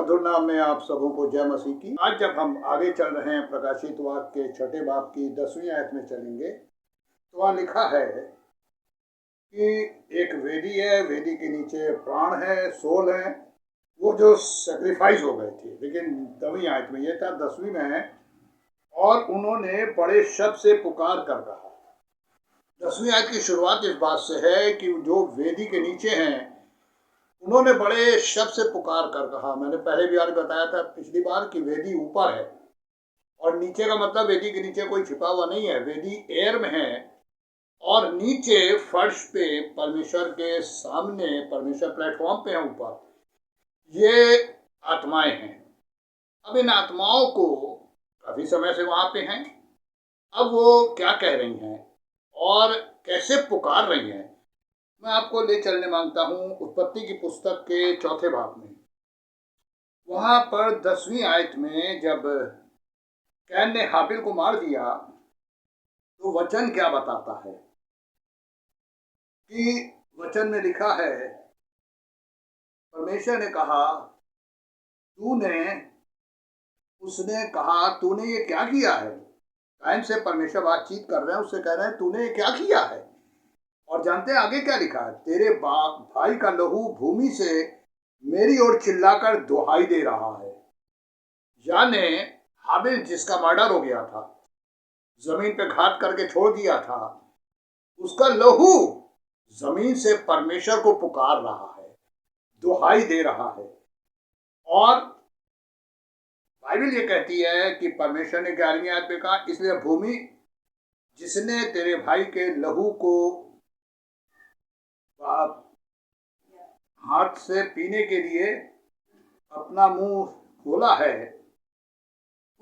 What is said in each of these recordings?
मधुर नाम में आप सबों को जय मसीह की। आज जब हम आगे चल रहे हैं प्रकाशित वाक्य के 6 बाब की 10वीं आयत में चलेंगे तो वहाँ लिखा है कि एक वेदी है, वेदी के नीचे प्राण है, सोल है, वो जो सेक्रीफाइस हो गए थे। लेकिन 9वीं आयत में ये था, 10वीं में है, और उन्होंने बड़े शब्द से पुकार कर कहा। 10वीं आयत की शुरुआत इस बात से है कि जो वेदी के नीचे हैं उन्होंने बड़े शब्द से पुकार कर कहा। मैंने पहले भी आज बताया था पिछली बार कि वेदी ऊपर है और नीचे का मतलब वेदी के नीचे कोई छिपा हुआ नहीं है, वेदी एयर में है और नीचे फर्श पे परमेश्वर के सामने, परमेश्वर प्लेटफॉर्म पे है ऊपर, ये आत्माएं हैं। अब इन आत्माओं को काफी समय से वहां पे हैं, अब वो क्या कह रही हैं और कैसे पुकार रही हैं, मैं आपको ले चलने मांगता हूं उत्पत्ति की पुस्तक के 4 बाब में। वहां पर 10वीं आयत में जब कैन ने हाबिल को मार दिया तो वचन क्या बताता है कि वचन में लिखा है, परमेश्वर ने कहा उसने कहा तूने ये क्या किया है। कैन से परमेश्वर बातचीत कर रहे हैं, उससे कह रहे हैं तूने ये क्या किया है। और जानते हैं आगे क्या लिखा है, तेरे भाई का लहू भूमि से मेरी ओर चिल्लाकर दुहाई दे रहा है। यानी हाबिल जिसका मर्डर हो गया था, जमीन पे घात करके छोड़ दिया था, उसका लहू जमीन से परमेश्वर को पुकार रहा है, दुहाई दे रहा है। और बाइबल ये कहती है कि परमेश्वर ने 11वीं आयत में कहा, इसलिए भूमि जिसने तेरे भाई के लहू को हाथ से पीने के लिए अपना मुंह खोला है,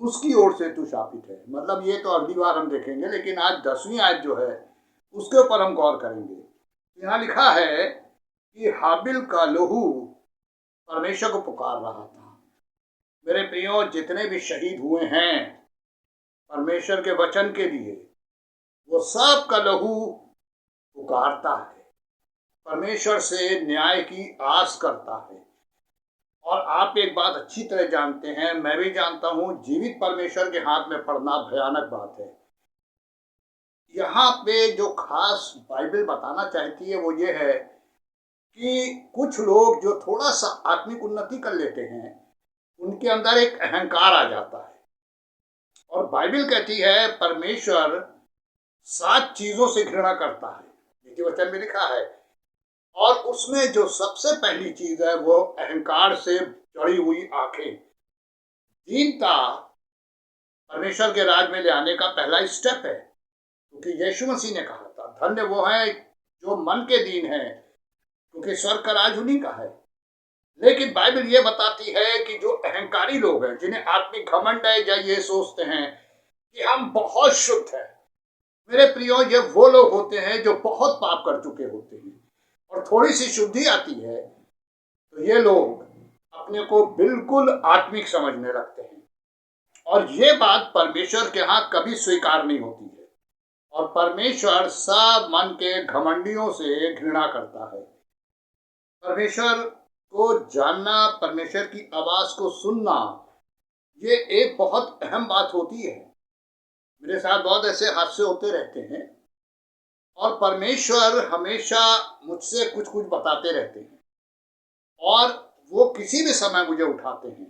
उसकी ओर से तू शापित है। मतलब ये तो अगली बार हम देखेंगे, लेकिन आज 10वीं आयत जो है उसके ऊपर हम गौर करेंगे। यहाँ लिखा है कि हाबिल का लहू परमेश्वर को पुकार रहा था। मेरे प्रियो, जितने भी शहीद हुए हैं परमेश्वर के वचन के लिए, वो सब का लहू पुकारता है, परमेश्वर से न्याय की आस करता है। और आप एक बात अच्छी तरह जानते हैं, मैं भी जानता हूं, जीवित परमेश्वर के हाथ में पड़ना भयानक बात है। यहाँ पे जो खास बाइबल बताना चाहती है वो ये है कि कुछ लोग जो थोड़ा सा आत्मिक उन्नति कर लेते हैं, उनके अंदर एक अहंकार आ जाता है। और बाइबल कहती है परमेश्वर 7 चीजों से घृणा करता है, नीति वचन में लिखा है। और उसमें जो सबसे पहली चीज है वो अहंकार से जड़ी हुई आंखें। दीनता परमेश्वर के राज में ले आने का पहला स्टेप है, क्योंकि यीशु मसीह ने कहा था, धन्य वो है जो मन के दीन है, क्योंकि स्वर्ग का राज उन्हीं का है। लेकिन बाइबल ये बताती है कि जो अहंकारी लोग हैं, जिन्हें आत्मिक घमंड है या ये सोचते हैं कि हम बहुत शुद्ध हैं, मेरे प्रियो, ये वो लोग होते हैं जो बहुत पाप कर चुके होते हैं और थोड़ी सी शुद्धि आती है तो ये लोग अपने को बिल्कुल आत्मिक समझने लगते हैं। और ये बात परमेश्वर के यहाँ कभी स्वीकार नहीं होती है। और परमेश्वर सब मन के घमंडियों से घृणा करता है। परमेश्वर को जानना, परमेश्वर की आवाज को सुनना, ये एक बहुत अहम बात होती है। मेरे साथ बहुत ऐसे हादसे होते रहते हैं और परमेश्वर हमेशा मुझसे कुछ कुछ बताते रहते हैं और वो किसी भी समय मुझे उठाते हैं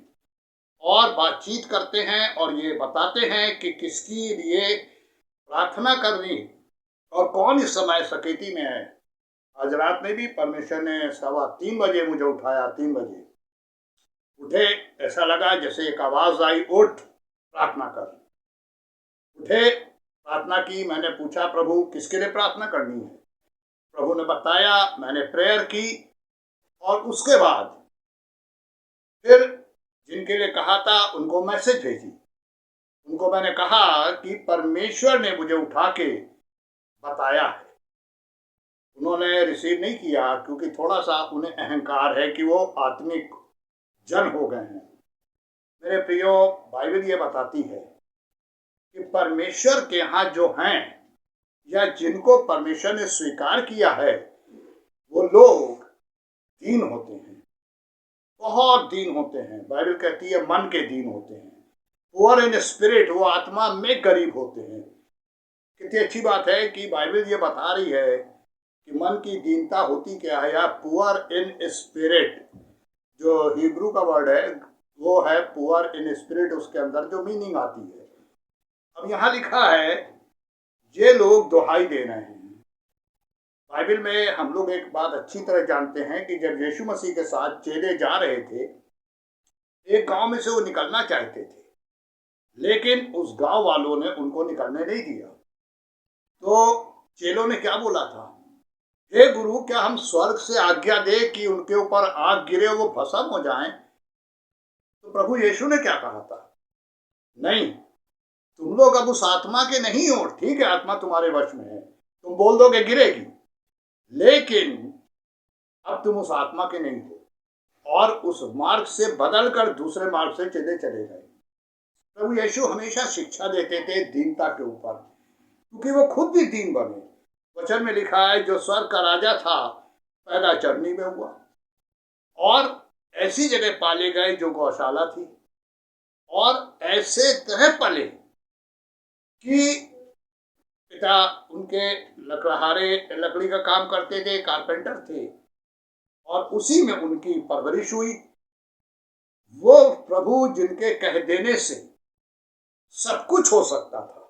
और बातचीत करते हैं और ये बताते हैं कि किसके लिए प्रार्थना करनी और कौन इस समय सकेती में है। आज रात में भी परमेश्वर ने 3:15 बजे मुझे उठाया। 3 बजे उठे, ऐसा लगा जैसे एक आवाज आई, उठ प्रार्थना कर। उठे, प्रार्थना की। मैंने पूछा, प्रभु किसके लिए प्रार्थना करनी है। प्रभु ने बताया, मैंने प्रेयर की और उसके बाद फिर जिनके लिए कहा था उनको मैसेज भेजी। उनको मैंने कहा कि परमेश्वर ने मुझे उठा के बताया है। उन्होंने रिसीव नहीं किया क्योंकि थोड़ा सा उन्हें अहंकार है कि वो आत्मिक जन हो गए हैं। मेरे प्रियो, बाइबल ये बताती है कि परमेश्वर के यहाँ जो हैं या जिनको परमेश्वर ने स्वीकार किया है वो लोग दीन होते हैं। बहुत दीन होते हैं, बाइबल कहती है मन के दीन होते हैं। पुअर इन स्पिरिट, वो आत्मा में गरीब होते हैं। कितनी अच्छी बात है कि बाइबल ये बता रही है कि मन की दीनता होती क्या है, या पुअर इन स्पिरिट, जो हिब्रू का वर्ड है वो है पुअर इन स्पिरिट, उसके अंदर जो मीनिंग आती है। अब यहाँ लिखा है ये लोग दुहाई दे रहे हैं। बाइबल में हम लोग एक बात अच्छी तरह जानते हैं कि जब यीशु मसीह के साथ चेले जा रहे थे, एक गांव में से वो निकलना चाहते थे, लेकिन उस गांव वालों ने उनको निकलने नहीं दिया। तो चेलों ने क्या बोला था, हे गुरु, क्या हम स्वर्ग से आज्ञा दे कि उनके ऊपर आग गिरे, वो भस्म हो जाएं? तो प्रभु यीशु ने क्या कहा था, नहीं, तुम लोग अब उस आत्मा के नहीं हो। ठीक है, आत्मा तुम्हारे वश में है, तुम बोल दोगे गिरेगी, लेकिन अब तुम उस आत्मा के नहीं हो। और उस मार्ग से बदल कर दूसरे मार्ग से चले गए। प्रभु यीशु हमेशा शिक्षा देते थे दीनता के ऊपर, क्योंकि वो खुद भी दीन बने। वचन में लिखा है जो स्वर्ग का राजा था पैदा चरनी में हुआ, और ऐसी जगह पाले गए जो गौशाला थी, और ऐसे तरह पले कि पिता उनके लकड़ी का काम करते थे, कारपेंटर थे, और उसी में उनकी परवरिश हुई। वो प्रभु जिनके कह देने से सब कुछ हो सकता था,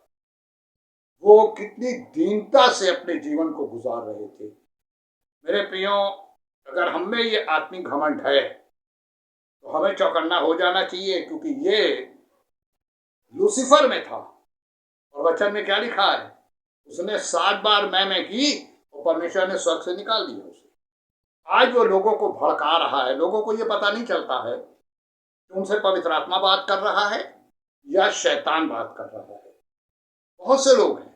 वो कितनी दीनता से अपने जीवन को गुजार रहे थे। मेरे प्रियो, अगर हम में ये आत्मिक घमंड है तो हमें चौकन्ना हो जाना चाहिए, क्योंकि ये लूसीफर में था। और वचन में क्या लिखा है, उसने 7 बार मैं की, और परमेश्वर ने स्वर्ग से निकाल दिया उसे। आज वो लोगों को भड़का रहा है, लोगों को ये पता नहीं चलता है कि उनसे पवित्र आत्मा बात कर रहा है या शैतान बात कर रहा है। बहुत से लोग हैं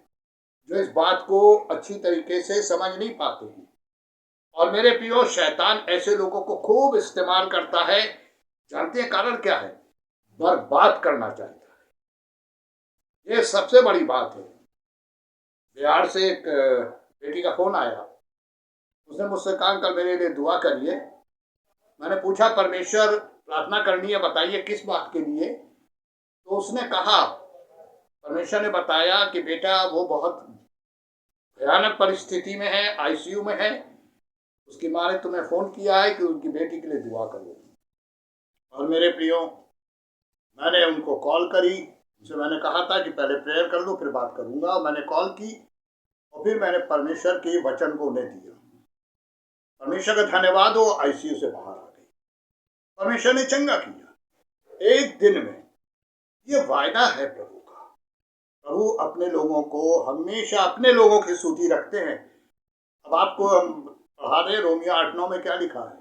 जो इस बात को अच्छी तरीके से समझ नहीं पाते हैं। और मेरे प्रियो, शैतान ऐसे लोगों को खूब इस्तेमाल करता है। जानते हैं कारण क्या है? बर्बाद करना चाहता है। ये सबसे बड़ी बात है। बिहार से एक बेटी का फोन आया, उसने मुझसे कहा अंकल मेरे लिए दुआ करिए। मैंने पूछा परमेश्वर प्रार्थना करनी है, बताइए किस बात के लिए? तो उसने कहा, परमेश्वर ने बताया कि बेटा वो बहुत भयानक परिस्थिति में है, आईसीयू में है, उसकी माँ ने तुम्हें फोन किया है कि उनकी बेटी के लिए दुआ करो। और मेरे प्रियो, मैंने उनको कॉल करी, उनसे मैंने कहा था कि पहले प्रेयर कर लो फिर बात करूंगा। मैंने कॉल की और फिर मैंने परमेश्वर के वचन को उन्हें दिया। परमेश्वर का धन्यवाद हो, आईसीयू से बाहर आ गई। परमेश्वर ने चंगा किया एक दिन में। ये वायदा है प्रभु का। प्रभु अपने लोगों को हमेशा अपने लोगों की सूची रखते हैं। अब आपको हम पढ़ा रहे रोमियो 8:9 में क्या लिखा है,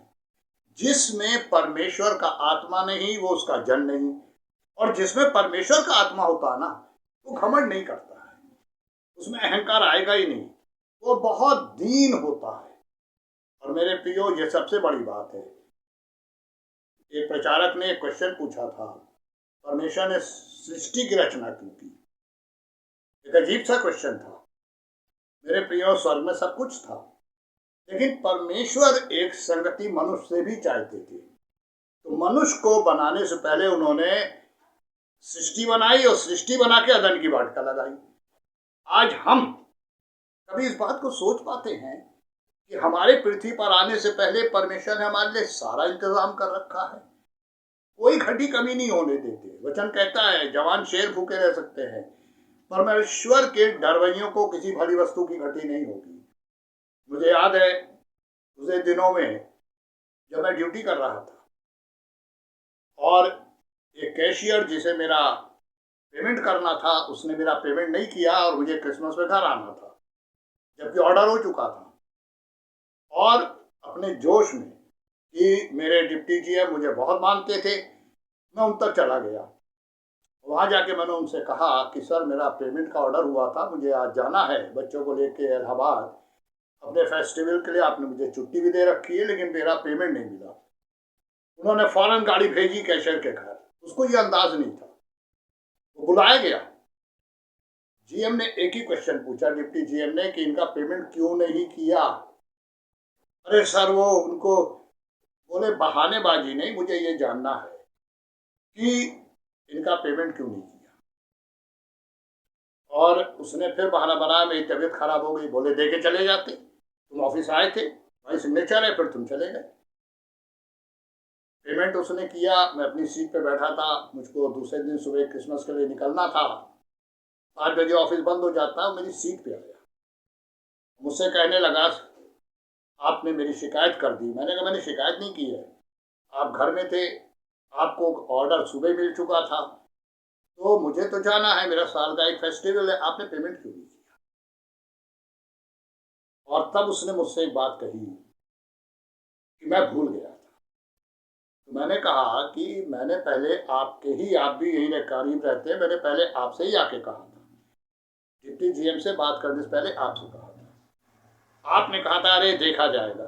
जिसमें परमेश्वर का आत्मा नहीं वो उसका जन नहीं। और जिसमें परमेश्वर का आत्मा होता है ना, वो घमंड नहीं करता है, उसमें अहंकार आएगा ही नहीं, वो बहुत दीन होता है। और मेरे प्रियो, ये सबसे बड़ी बात है। एक प्रचारक ने एक क्वेश्चन पूछा था, परमेश्वर ने सृष्टि की रचना क्यों की? एक अजीब सा क्वेश्चन था। मेरे प्रियो, स्वर्ग में सब कुछ था, लेकिन परमेश्वर एक संगति मनुष्य से भी चाहते थे। तो मनुष्य को बनाने से पहले उन्होंने सृष्टि बनाई, और सृष्टि बना के अदन की वाटिका लगाई। आज हम कभी इस बात को सोच पाते हैं कि हमारे पृथ्वी पर आने से पहले परमेश्वर ने हमारे लिए सारा इंतजाम कर रखा है, कोई घटी कमी नहीं होने देते। वचन कहता है जवान शेर भूखे रह सकते हैं, परमेश्वर के डरवैयों को किसी भली वस्तु की घटी नहीं होगी। मुझे याद है उसे दिनों में जब मैं ड्यूटी कर रहा था, और एक कैशियर जिसे मेरा पेमेंट करना था, उसने मेरा पेमेंट नहीं किया, और मुझे क्रिसमस में घर आना था जबकि ऑर्डर हो चुका था। और अपने जोश में कि मेरे डिप्टी जी है, मुझे बहुत मानते थे, मैं उन तक चला गया। वहाँ जाके मैंने उनसे कहा कि सर मेरा पेमेंट का ऑर्डर हुआ था, मुझे आज जाना है बच्चों को लेके इलाहाबाद अपने फेस्टिवल के लिए, आपने मुझे छुट्टी भी दे रखी है, लेकिन मेरा पेमेंट नहीं मिला। उन्होंने फौरन गाड़ी भेजी कैशियर के घर। उसको ये अंदाज नहीं था, वो बुलाया गया। जीएम ने एक ही क्वेश्चन पूछा, डिप्टी जीएम ने, कि इनका पेमेंट क्यों नहीं किया? अरे सर वो बोले बहानेबाजी नहीं, मुझे ये जानना है कि इनका पेमेंट क्यों नहीं किया। और उसने फिर बहाना बनाया मेरी तबीयत खराब हो गई। बोले दे के चले जाते, तुम ऑफिस आए थे, भाई सिग्नेचर है, फिर तुम चले गए। पेमेंट उसने किया, मैं अपनी सीट पे बैठा था, मुझको दूसरे दिन सुबह क्रिसमस के लिए निकलना था। 5 बजे ऑफिस बंद हो जाता है, मेरी सीट पे आया, मुझसे कहने लगा आपने मेरी शिकायत कर दी। मैंने कहा मैंने शिकायत नहीं की है, आप घर में थे, आपको ऑर्डर सुबह मिल चुका था, तो मुझे तो जाना है, मेरा साल का एक फेस्टिवल है, आपने पेमेंट क्यों नहीं किया। और तब उसने मुझसे एक बात कही कि मैं भूल गया था। तो मैंने कहा कि मैंने पहले आपके ही, आप भी यहीं करीब रहते हैं, मैंने पहले आपसे ही आके कहा था, डिप्टी जीएम से बात करने से पहले आपसे कहा था। आपने कहा था अरे देखा जाएगा।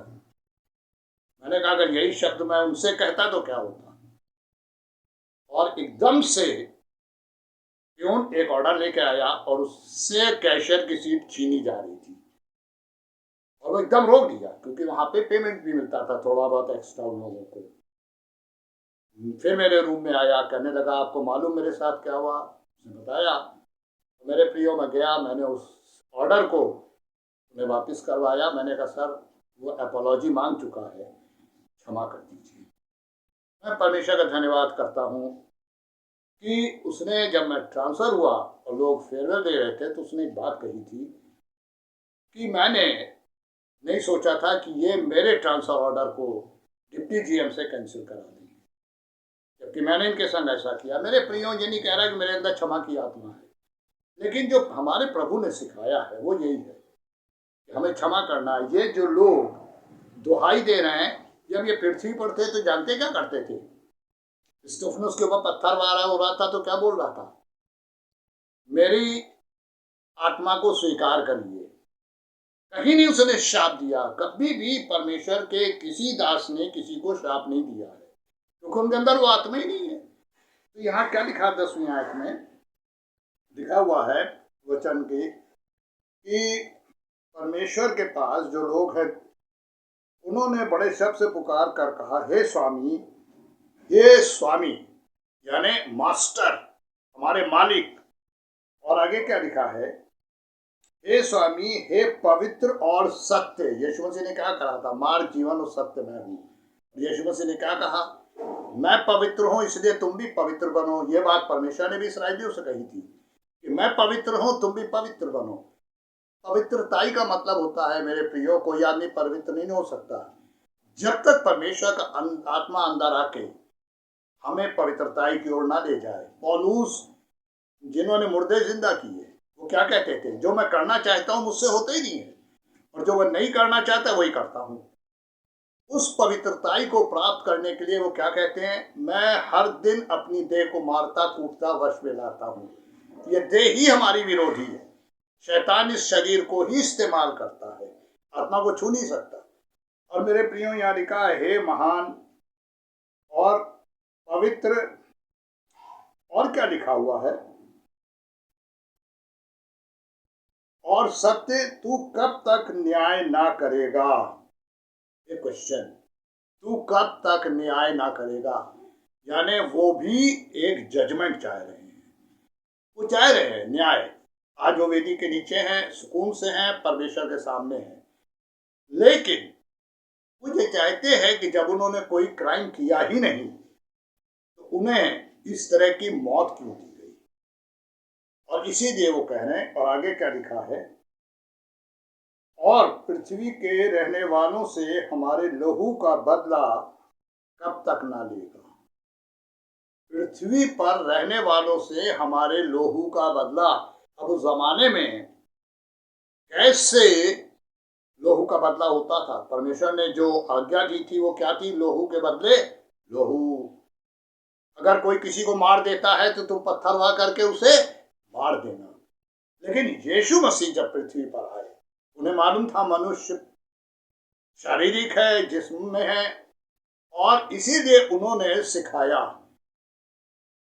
मैंने कहा अगर यही शब्द मैं उनसे कहता तो क्या होता। और एकदम से प्यून एक ऑर्डर लेके आया और उससे कैशियर की सीट छीनी जा रही थी, और वो एकदम रोक दिया, क्योंकि वहां पे पेमेंट भी मिलता था थोड़ा बहुत एक्स्ट्रा उन लोगों को। फिर मेरे रूम में आया, कहने लगा आपको मालूम मेरे साथ क्या हुआ। उसने बताया। तो मेरे प्रियो में गया, मैंने उस ऑर्डर को उन्हें वापस करवाया। मैंने कहा सर वो अपॉलॉजी मांग चुका है, क्षमा कर दीजिए। मैं परमेश्वर का धन्यवाद करता हूँ कि उसने, जब मैं ट्रांसफ़र हुआ और लोग फेयरवेल दे रहे थे, तो उसने एक बात कही थी कि मैंने नहीं सोचा था कि ये मेरे ट्रांसफ़र ऑर्डर को डिप्टी जीएम से कैंसिल करा देंगे, जबकि मैंने इनके संग ऐसा किया। मेरे प्रियो, ये नहीं कह रहा कि मेरे अंदर क्षमा की आत्मा है, लेकिन जो हमारे प्रभु ने सिखाया है वो यही है कि हमें क्षमा करना है। ये जो लोग दुहाई दे रहे हैं, जब ये पृथ्वी पर थे तो जानते क्या करते थे। स्टेफनस के ऊपर पत्थर मारा हो रहा था तो क्या बोल रहा था, मेरी आत्मा को स्वीकार करिए। कहीं नहीं उसने श्राप दिया। कभी भी परमेश्वर के किसी दास ने किसी को श्राप नहीं दिया है, क्योंकि उनके अंदर वो आत्मा ही नहीं है। तो यहाँ क्या लिखा 10वीं आयत में लिखा हुआ है वचन की कि परमेश्वर के पास जो लोग हैं उन्होंने बड़े शब्द से पुकार कर कहा हे स्वामी, हे स्वामी, यानी मास्टर, हमारे मालिक। और आगे क्या लिखा है, हे स्वामी, हे पवित्र और सत्य। यीशु मसीह ने क्या कहा था, मार्ग जीवन और सत्य मैं हूँ। यीशु मसीह ने क्या कहा, मैं पवित्र हूँ इसलिए तुम भी पवित्र बनो। ये बात परमेश्वर ने भी इस्राएलियों से कही थी कि मैं पवित्र हूँ, तुम भी पवित्र बनो। पवित्रताई का मतलब होता है मेरे प्रियो, कोई आदमी पवित्र नहीं हो सकता जब तक परमेश्वर का आत्मा अंदर आके हमें पवित्रताई की ओर ना ले जाए। पौलुस, जिन्होंने मुर्दे जिंदा किए, वो क्या कहते थे, जो मैं करना चाहता हूँ मुझसे होता ही नहीं है, और जो मैं नहीं करना चाहता वही करता हूँ। उस पवित्रताई को प्राप्त करने के लिए वो क्या कहते हैं, मैं हर दिन अपनी देह को मारता कूटता वश में लाता हूँ। ये देह ही हमारी विरोधी है। शैतान इस शरीर को ही इस्तेमाल करता है, आत्मा को छू नहीं सकता। और मेरे प्रियो, यहाँ लिखा है हे महान और पवित्र, और क्या लिखा हुआ है, और सत्य, तू कब तक न्याय ना करेगा। ये क्वेश्चन, तू कब तक न्याय ना करेगा, यानी वो भी एक जजमेंट चाह रहे हैं। वो चाह रहे हैं न्याय। आज वो वेदी के नीचे हैं, सुकून से हैं, परमेश्वर के सामने हैं, लेकिन वो ये चाहते हैं कि जब उन्होंने कोई क्राइम किया ही नहीं तो उन्हें इस तरह की मौत क्यों दी गई। और इसीलिए वो कह रहे हैं। और आगे क्या लिखा है, और पृथ्वी के रहने वालों से हमारे लहू का बदला कब तक ना लेगा। पृथ्वी पर रहने वालों से हमारे लहू का बदला। अब उस जमाने में कैसे लहू का बदला होता था, परमेश्वर ने जो आज्ञा दी थी वो क्या थी, लहू के बदले लहू। अगर कोई किसी को मार देता है तो तुम पत्थर वहा करके उसे मार देना। लेकिन यीशु मसीह जब पृथ्वी पर आए, उन्हें मालूम था मनुष्य शारीरिक है, जिस्म में है, और इसीलिए उन्होंने सिखाया।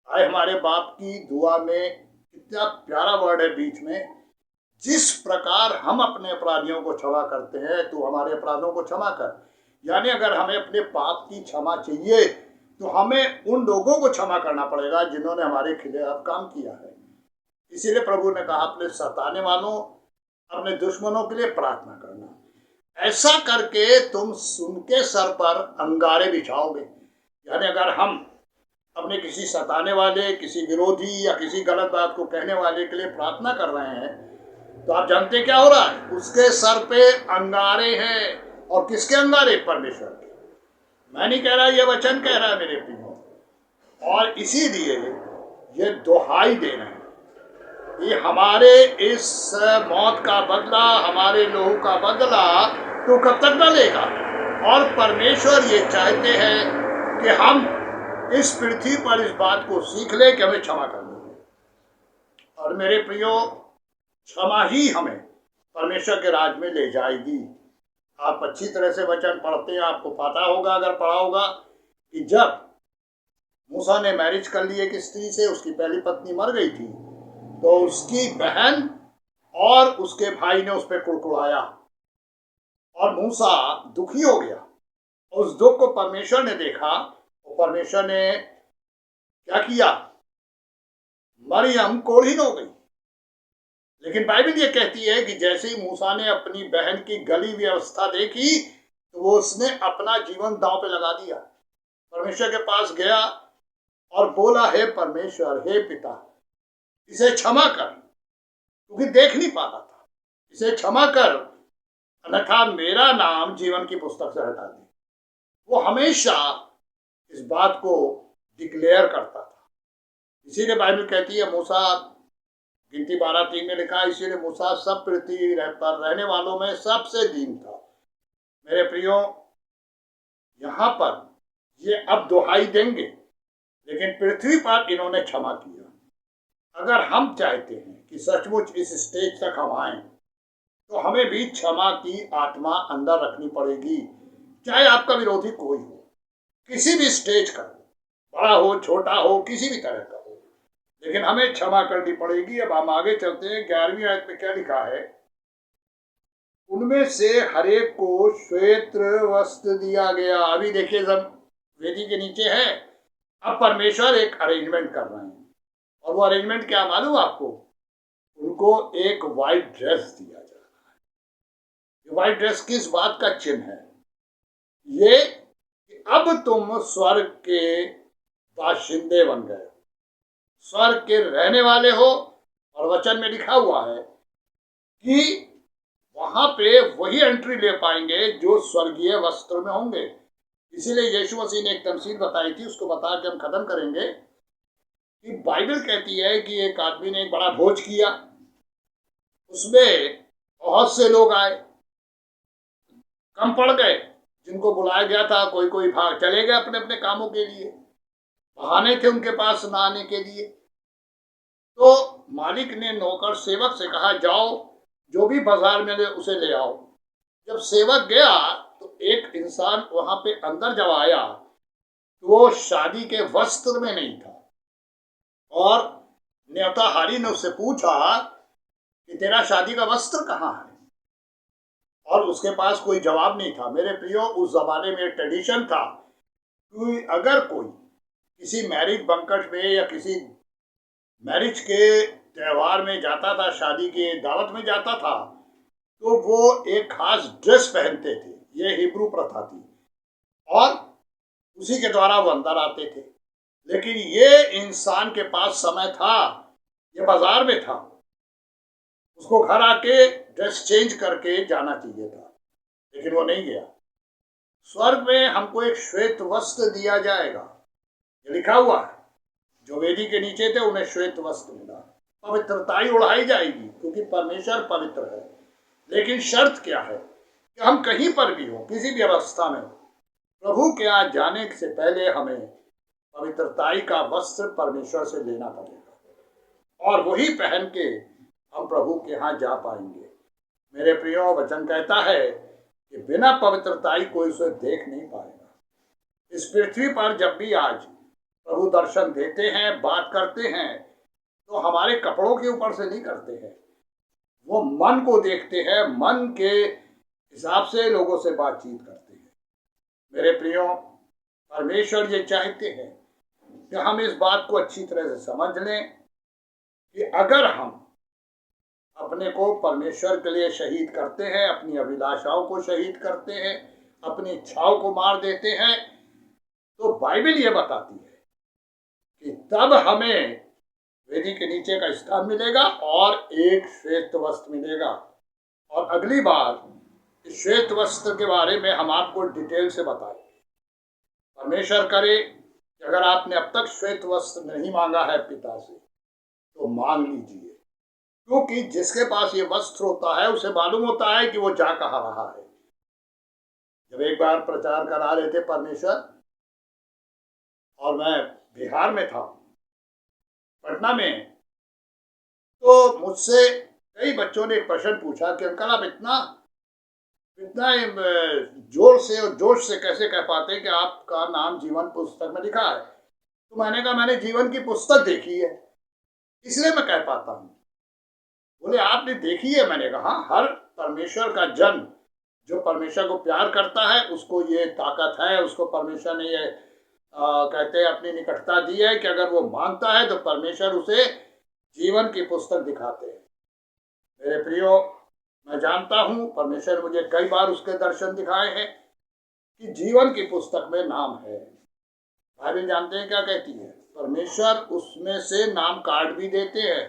आए हमारे बाप की दुआ में कितना प्यारा वर्ड है बीच में, जिस प्रकार हम अपने अपराधियों को क्षमा करते हैं तू हमारे अपराधों को क्षमा कर। यानी अगर हमें अपने पाप की क्षमा चाहिए तो हमें उन लोगों को क्षमा करना पड़ेगा जिन्होंने हमारे खिलाफ काम किया है। इसीलिए प्रभु ने कहा अपने सताने वालों, अपने दुश्मनों के लिए प्रार्थना करना। ऐसा करके तुम उनके सर पर अंगारे बिछाओगे। यानी अगर हम अपने किसी सताने वाले, किसी विरोधी या किसी गलत बात को कहने वाले के लिए प्रार्थना कर रहे हैं, तो आप जानते क्या हो रहा है? उसके सर पे अंगारे हैं। और किसके अंगारे? परमेश्वर के। मैं नहीं कह रहा, ये वचन कह रहा है मेरे प्रियो। और इसीलिए ये दुहाई दे रहे हैं कि हमारे इस मौत का बदला, हमारे लोहू का बदला तो कब तक न लेगा। और परमेश्वर ये चाहते हैं कि हम इस पृथ्वी पर इस बात को सीख ले कि हमें क्षमा करनी है। और मेरे प्रियो, क्षमा ही हमें परमेश्वर के राज में ले जाएगी। आप अच्छी तरह से वचन पढ़ते हैं, आपको पता होगा, अगर पढ़ा होगा, कि जब मूसा ने मैरिज कर ली एक स्त्री से, उसकी पहली पत्नी मर गई थी, तो उसकी बहन और उसके भाई ने उस पर कुड़कुड़ाया और मूसा दुखी हो गया। उस दुख को परमेश्वर ने देखा और परमेश्वर ने क्या किया? मरियम कोढ़ीन हो गई। लेकिन बाइबल ये कहती है कि जैसे ही मूसा ने अपनी बहन की गली हुई अवस्था देखी तो वो उसने अपना जीवन दांव पे लगा दिया। परमेश्वर के पास गया और बोला, हे परमेश्वर, हे पिता, इसे क्षमा कर, क्योंकि देख नहीं पाता था। इसे क्षमा कर, अन्यथा मेरा नाम जीवन की पुस्तक से हटा दे। वो हमेशा इस बात को डिक्लेयर करता था। इसीलिए बाइबल कहती है, मूसा, गिनती 12:3 में लिखा, इसीलिए मूसा सब पृथ्वी पर रहने वालों में सबसे दीन था। मेरे प्रियो, यहाँ पर ये अब दुहाई देंगे, लेकिन पृथ्वी पर इन्होंने क्षमा किया। अगर हम चाहते हैं कि सचमुच इस स्टेज तक हम आए, तो हमें भी क्षमा की आत्मा अंदर रखनी पड़ेगी। चाहे आपका विरोधी कोई हो, किसी भी स्टेज का, बड़ा हो, छोटा हो, किसी भी तरह का हो, लेकिन हमें क्षमा करनी पड़ेगी। अब हम आगे चलते हैं। 11वीं आयत में क्या लिखा है? उनमें से हरेक को श्वेत वस्त्र दिया गया। अभी देखिए, जब वेदी के नीचे है, अब परमेश्वर एक अरेंजमेंट कर रहे हैं। और वो अरेंजमेंट क्या मालूम आपको? उनको एक व्हाइट ड्रेस दिया जा रहा है। व्हाइट ड्रेस किस बात का चिन्ह है? ये कि अब तुम स्वर्ग के बाशिंदे बन गए, स्वर्ग के रहने वाले हो। और वचन में लिखा हुआ है कि वहां पे वही एंट्री ले पाएंगे जो स्वर्गीय वस्त्र में होंगे। इसीलिए यीशु मसीह ने एक तमसील बताई थी, उसको बता के हम खत्म करेंगे, कि बाइबल कहती है कि एक आदमी ने एक बड़ा भोज किया, उसमें बहुत से लोग आए, कम पड़ गए जिनको बुलाया गया था। कोई कोई भाग चले गए अपने अपने कामों के लिए, बहाने थे उनके पास ना आने के लिए। तो मालिक ने नौकर सेवक से कहा, जाओ जो भी बाजार में उसे ले आओ। जब सेवक गया तो एक इंसान वहां पे अंदर जब आया तो वो शादी के वस्त्र में नहीं था। और न्योताहारी ने उससे पूछा कि तेरा शादी का वस्त्र कहाँ है? और उसके पास कोई जवाब नहीं था। मेरे प्रियो, उस जमाने में ट्रेडिशन था कि अगर कोई किसी मैरिज बंकट में या किसी मैरिज के त्यौहार में जाता था, शादी के दावत में जाता था, तो वो एक खास ड्रेस पहनते थे। ये हिब्रू प्रथा थी और उसी के द्वारा वो अंदर आते थे। लेकिन ये इंसान के पास समय था, ये बाजार में था, उसको घर आके ड्रेस चेंज करके जाना चाहिए था, लेकिन वो नहीं गया। स्वर्ग में हमको एक श्वेत वस्त्र दिया जाएगा, ये लिखा हुआ है। जो वेदी के नीचे थे उन्हें श्वेत वस्त्र मिला, पवित्रताई उड़ाई जाएगी, क्योंकि परमेश्वर पवित्र है। लेकिन शर्त क्या है कि हम कहीं पर भी हो, किसी भी अवस्था में, प्रभु के यहाँ जाने से पहले हमें पवित्रताई का वस्त्र परमेश्वर से लेना पड़ेगा और वही पहन के हम प्रभु के यहाँ जा पाएंगे। मेरे प्रियो, वचन कहता है कि बिना पवित्रताई कोई उसे देख नहीं पाएगा। इस पृथ्वी पर जब भी आज प्रभु दर्शन देते हैं, बात करते हैं, तो हमारे कपड़ों के ऊपर से नहीं करते हैं, वो मन को देखते हैं, मन के हिसाब से लोगों से बातचीत करते हैं। मेरे प्रियो, परमेश्वर ये चाहते हैं कि हम इस बात को अच्छी तरह से समझ लें कि अगर हम अपने को परमेश्वर के लिए शहीद करते हैं, अपनी अभिलाषाओं को शहीद करते हैं, अपनी इच्छाओं को मार देते हैं, तो बाइबल ये बताती है कि तब हमें वेदी के नीचे का स्थान मिलेगा और एक श्वेत वस्त्र मिलेगा। और अगली बार इस श्वेत वस्त्र के बारे में हम आपको डिटेल से बताएंगे। परमेश्वर करे कि अगर आपने अब तक श्वेत वस्त्र नहीं मांगा है पिता से, तो मांग लीजिए, क्योंकि जिसके पास ये वस्त्र होता है उसे मालूम होता है कि वो जा कहाँ रहा है। जब एक बार प्रचार करा रहे थे परमेश्वर, और मैं बिहार में था, पटना में, तो मुझसे कई बच्चों ने एक प्रश्न पूछा कि अंकल आप इतना इतना जोर से और जोश से कैसे कह पाते हैं कि आपका नाम जीवन पुस्तक में लिखा है। तो मैंने कहा मैंने जीवन की पुस्तक देखी है, इसलिए मैं कह पाता हूँ। बोले आपने देखी है? मैंने कहा हर परमेश्वर का जन जो परमेश्वर को प्यार करता है उसको ये ताकत है, उसको परमेश्वर ने ये कहते हैं अपनी निकटता दी है कि अगर वो मांगता है तो परमेश्वर उसे जीवन की पुस्तक दिखाते हैं। मेरे प्रियो, मैं जानता हूँ परमेश्वर मुझे कई बार उसके दर्शन दिखाए हैं कि जीवन की पुस्तक में नाम है। बाइबल जानते हैं क्या कहती है? परमेश्वर उसमें से नाम काट भी देते हैं।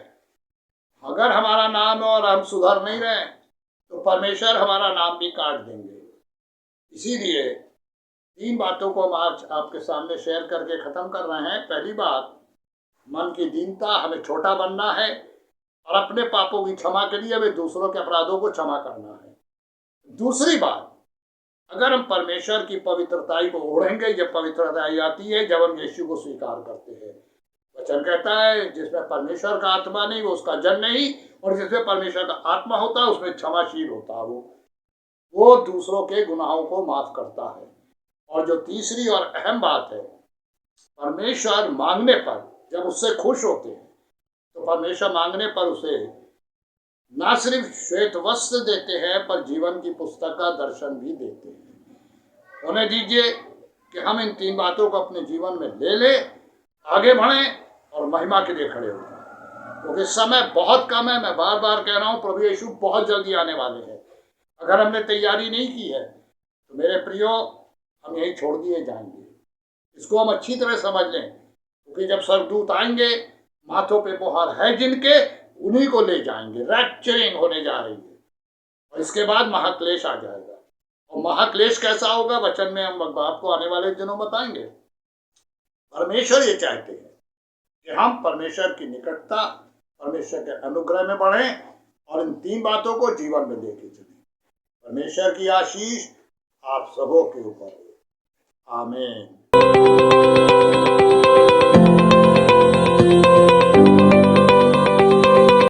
अगर हमारा नाम है और हम सुधर नहीं रहे तो परमेश्वर हमारा नाम भी काट देंगे। इसीलिए 3 बातों को हम आज आपके सामने शेयर करके खत्म कर रहे हैं। पहली बात, मन की दीनता, हमें छोटा बनना है और अपने पापों की क्षमा के लिए हमें दूसरों के अपराधों को क्षमा करना है। दूसरी बात, अगर हम परमेश्वर की पवित्रताई को ओढ़ेंगे, जब पवित्रताई आती है जब हम यीशु को स्वीकार करते हैं। वचन कहता है जिसमें परमेश्वर का आत्मा नहीं वो उसका जन नहीं, और जिसमें परमेश्वर का आत्मा होता है उसमें क्षमाशील होता है, वो दूसरों के गुनाहों को माफ करता है। और जो तीसरी और अहम बात है, परमेश्वर मांगने पर जब उससे खुश होते हैं तो परमेश्वर मांगने पर उसे ना सिर्फ श्वेत वस्त्र देते हैं पर जीवन की पुस्तक का दर्शन भी देते हैं। उन्हें दीजिए कि हम इन 3 बातों को अपने जीवन में ले ले, आगे बढ़ें और महिमा के लिए खड़े हो जाएं, क्योंकि समय बहुत कम है। मैं बार बार कह रहा हूँ प्रभु यीशु बहुत जल्दी आने वाले हैं। अगर हमने तैयारी नहीं की है तो मेरे प्रियो हम यही छोड़ दिए जाएंगे। इसको हम अच्छी तरह समझ लें, क्योंकि जब स्वर्गदूत आएंगे माथों पे मोहर है जिनके, उन्हीं को ले जाएंगे। रैप्चरिंग होने जा रही है और इसके बाद महाक्लेश आ जाएगा। और महाक्लेश कैसा होगा वचन में हम आपको आने वाले दिनों बताएंगे। परमेश्वर ये चाहते हैं कि हम परमेश्वर की निकटता, परमेश्वर के अनुग्रह में बढ़ें और इन 3 बातों को जीवन में लेके चलें। परमेश्वर की आशीष आप सबों के ऊपर हो। आमीन।